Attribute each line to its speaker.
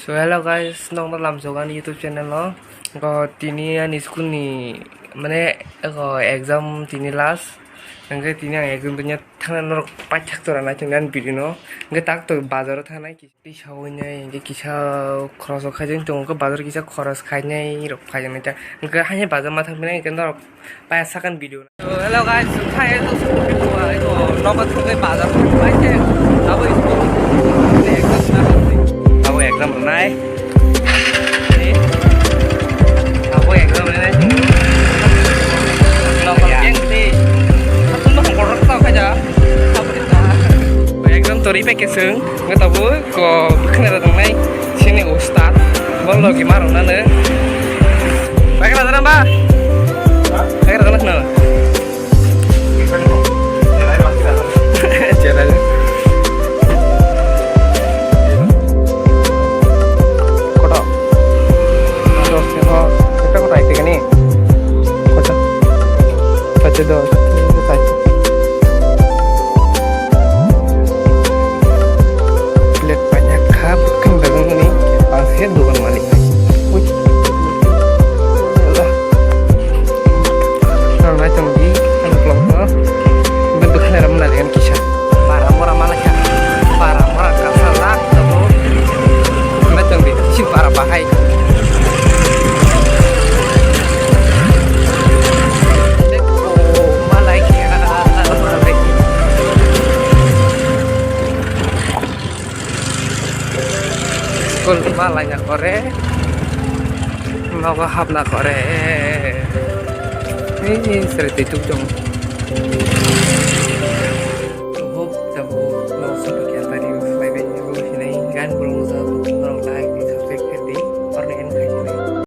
Speaker 1: So hello guys, nong dalam sogan YouTube channel lo. Ko tini ani school ni mane ko exam tini last. Nangke tini ang exam tunya thang nor pachak tora na changnan video no. Nangke tak to bazar thana ki shawnya nge kisa cross khajeng tong ko bazar kisa cross khajnya rok khajeng na. Nangke hanya bazar ma thangna ke ndor pasakan video. So hello guys, thai to video ko nomor thang bazar pache. Abo school exam na exam này aku exam này lo kerjaan gede aku tuh ngorok tau aja apa itu exam tori pakai seng nggak tahu kok kenapa datang naik sini ustad boleh gimana nana pakai datang mbak pakai datang nana jalan itu saja lihat banyak kabut kan dagang ini pangsit bukan malik wih Allah nah macam di anak lompok bentuknya ramah dengan kisah para murah malah ya para murah kasalah atau macam di si para bahai malanya kore mau hap na kore ini sering itu dong